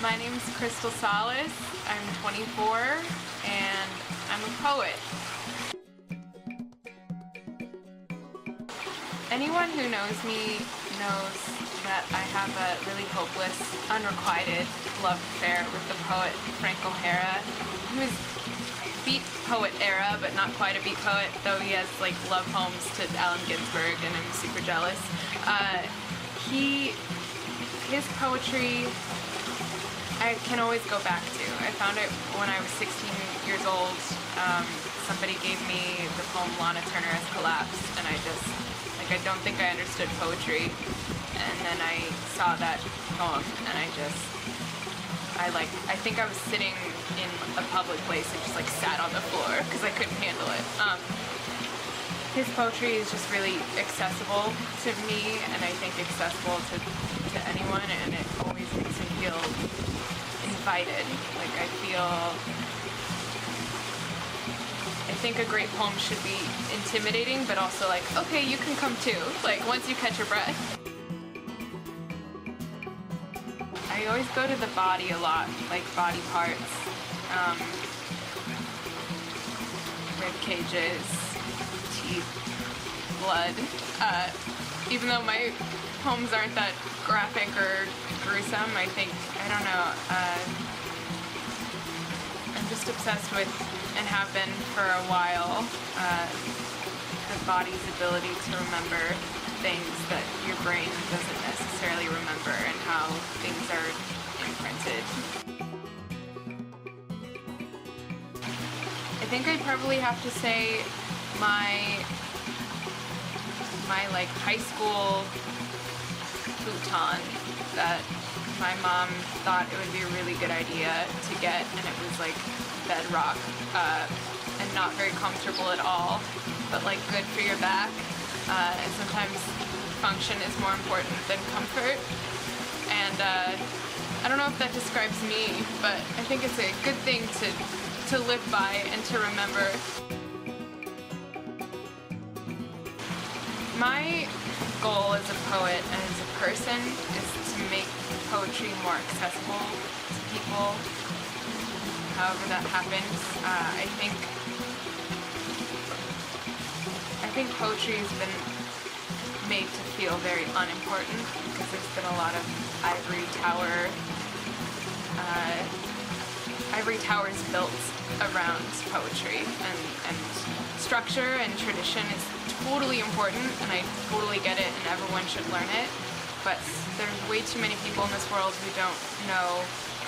My name's Salas. I'm 24 and I'm a poet. Anyone who knows me knows that I have a really hopeless, unrequited love affair with the poet Frank O'Hara, who is beat poet era, but not quite a beat poet, though he has like love poems to Allen Ginsberg, and I'm super jealous. His poetry I can always go back to. I found it when I was 16 years old. Somebody gave me the poem Lana Turner Has Collapsed, and I don't think I understood poetry. And then I saw that poem, and I think I was sitting in a public place and just like sat on the floor because I couldn't handle it. His poetry is just really accessible to me, and I think accessible to anyone, and it always makes me feel invited. Like I think a great poem should be intimidating, but also like, okay, you can come too, like once you catch your breath. I always go to the body a lot, like body parts, rib cages, teeth, blood. Even though my poems aren't that graphic or gruesome, I don't know, I'm just obsessed with, and have been for a while, the body's ability to remember things that your brain doesn't necessarily remember, and how things are imprinted. I think I'd probably have to say my like high school futon that my mom thought it would be a really good idea to get, and it was like bedrock and not very comfortable at all, but like good for your back, and sometimes function is more important than comfort. And I don't know if that describes me, but I think it's a good thing to live by and to remember. My goal as a poet and as a person is to make poetry more accessible to people, however that happens. I think poetry has been made to feel very unimportant because there's been a lot of ivory towers built around poetry, and structure and tradition is totally important, and I totally get it, and everyone should learn it, but there's way too many people in this world who don't know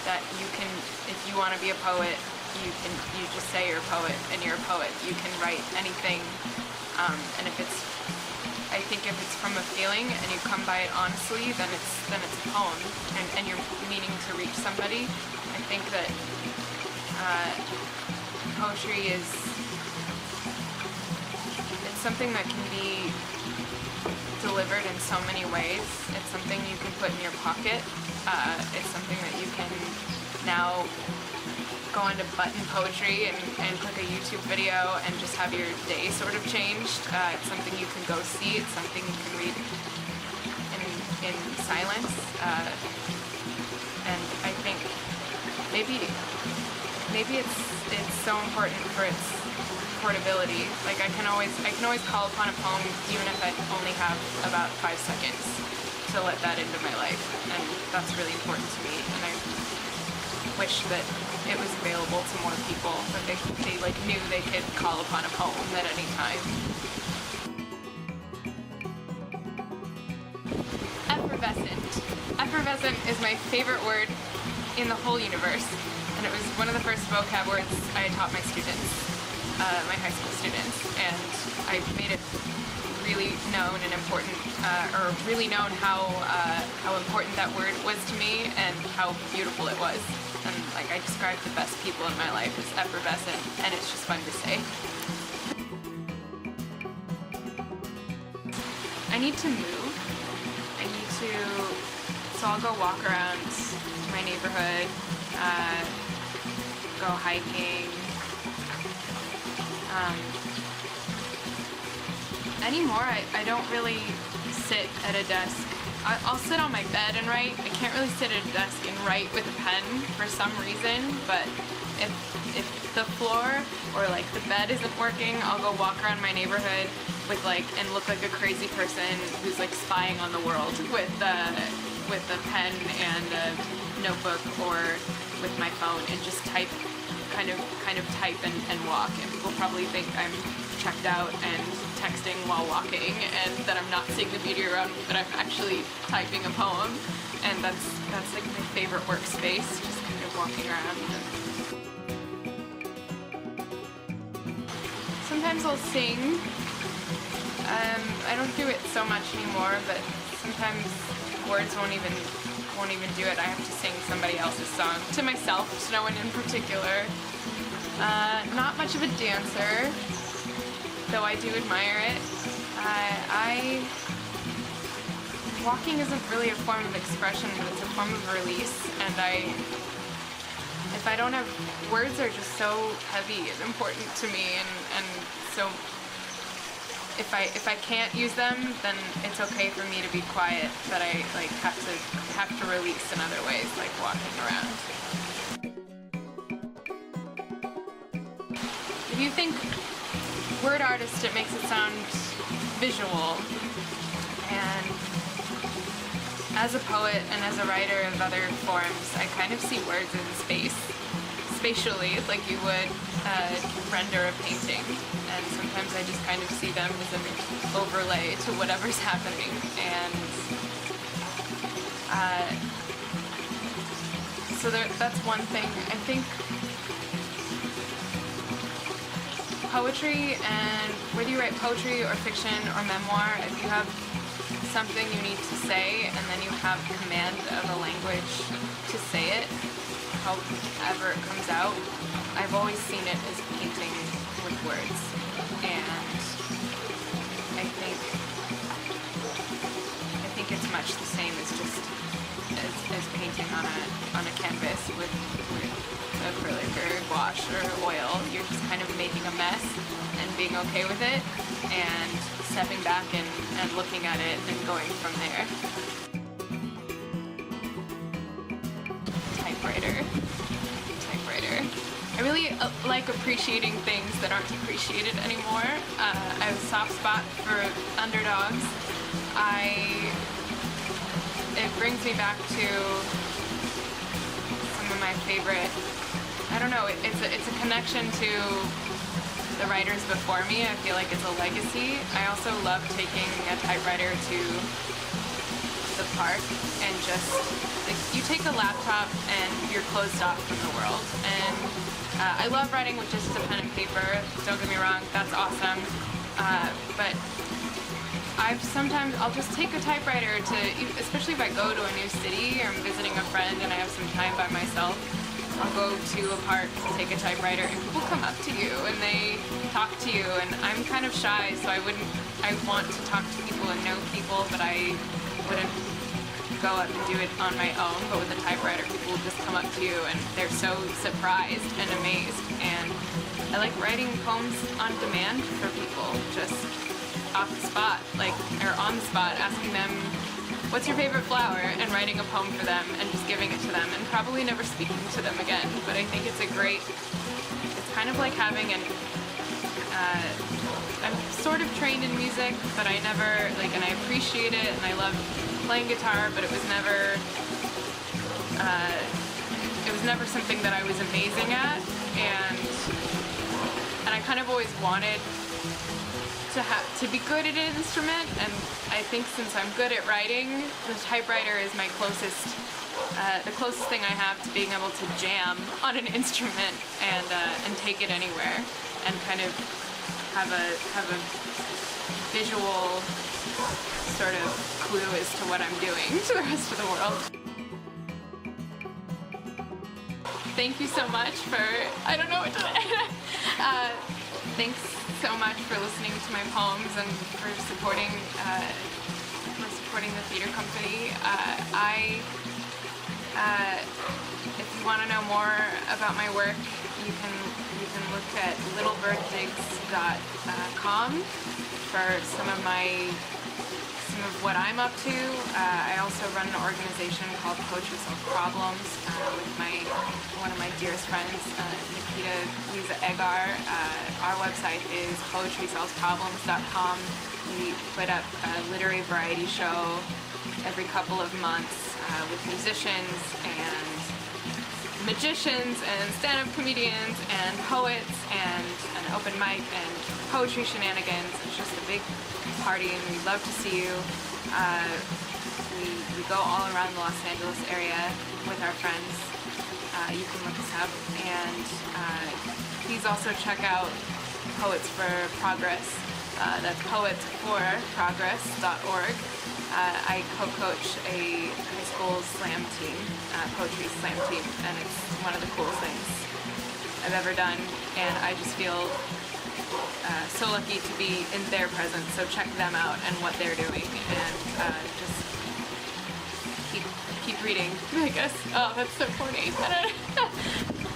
that you can, if you want to be a poet, you just say you're a poet, and you're a poet. You can write anything, and I think if it's from a feeling and you come by it honestly, then it's a poem, and you're meaning to reach somebody. I think that poetry is something that can be delivered in so many ways. It's something you can put in your pocket. It's something that you can now go into button poetry and click a YouTube video and just have your day sort of changed. It's something you can go see. It's something you can read in silence. And I think maybe it's so important for its portability. Like I can always call upon a poem even if I only have about 5 seconds to let that into my life, and that's really important to me, and I wish that it was available to more people, that they like knew they could call upon a poem at any time. Effervescent is my favorite word in the whole universe, and it was one of the first vocab words I taught my students. My high school students, and I made it really known and important, or really known how important that word was to me and how beautiful it was. And like I described the best people in my life as effervescent, and it's just fun to say. I need to move. So I'll go walk around my neighborhood, go hiking. Anymore, I don't really sit at a desk I'll sit on my bed and write. I can't really sit at a desk and write with a pen for some reason, but if the floor or like the bed isn't working, I'll go walk around my neighborhood with and look like a crazy person who's like spying on the world with a pen and a notebook or with my phone and just type, kind of type and walk. And people probably think I'm checked out and texting while walking and that I'm not seeing the beauty around me, but I'm actually typing a poem. And that's like my favorite workspace, just kind of walking around. Sometimes I'll sing. I don't do it so much anymore, but sometimes words won't even do it. I have to sing somebody else's song to myself, to no one in particular. Not much of a dancer, though I do admire it. Walking isn't really a form of expression, but it's a form of release, and if I don't have, words are just so heavy and important to me, and so if I can't use them, then it's okay for me to be quiet, but I have to release in other ways, like walking around. If you think word artist, it makes it sound visual, and as a poet and as a writer of other forms, I kind of see words in space, spatially, like you would render a painting, and sometimes I just kind of see them as an overlay to whatever's happening, and so that's one thing. I think poetry, and whether you write poetry or fiction or memoir, if you have something you need to say and then you have command of a language to say it, however it comes out, I've always seen it as painting with words, and I think it's much the same as just as painting on a canvas with acrylic or gouache or oil. You're just kind of making a mess and being okay with it and stepping back and looking at it and going from there. Typewriter. I really like appreciating things that aren't appreciated anymore. I have a soft spot for underdogs. It brings me back to some of my favorite, I don't know, it's a connection to the writers before me. I feel like it's a legacy. I also love taking a typewriter to the park and just, like, you take a laptop and you're closed off from the world. And I love writing with just a pen and paper, don't get me wrong, that's awesome. But I'll just take a typewriter to, especially if I go to a new city or I'm visiting a friend and I have some time by myself, I'll go to a park, take a typewriter, and people come up to you and they talk to you, and I'm kind of shy, so I want to talk to people and know people, but I wouldn't go up and do it on my own. But with a typewriter, people will just come up to you and they're so surprised and amazed, and I like writing poems on demand for people, just off the spot, or on the spot, asking them, what's your favorite flower, and writing a poem for them and just giving it to them and probably never speaking to them again. But I think it's kind of like having I'm sort of trained in music, but I never, and I appreciate it and I love playing guitar, but it was never something that I was amazing at, and I kind of always wanted to be good at an instrument, and I think since I'm good at writing, the typewriter is my closest thing I have to being able to jam on an instrument and take it anywhere and kind of have a visual sort of clue as to what I'm doing to the rest of the world. Thank you so much for, I don't know what to say. Thanks so much for listening to my poems and for supporting the theater company. If you want to know more about my work, you can look at littlebirddigs.com for some of of what I'm up to. I also run an organization called Poetry Solves Problems with one of my dearest friends, Nikita Lisa Egar. Our website is poetrysolvesproblems.com. We put up a literary variety show every couple of months with musicians and magicians and stand-up comedians and poets and an open mic and poetry shenanigans. It's just a big party and we'd love to see you. We go all around the Los Angeles area with our friends. You can look us up, and please also check out Poets for Progress. That's poetsforprogress.org. I co-coach a high school slam team, poetry slam team, and it's one of the coolest things I've ever done, and I just feel so lucky to be in their presence. So check them out and what they're doing, and just keep reading, I guess. Oh, that's so corny.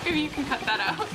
Maybe you can cut that out.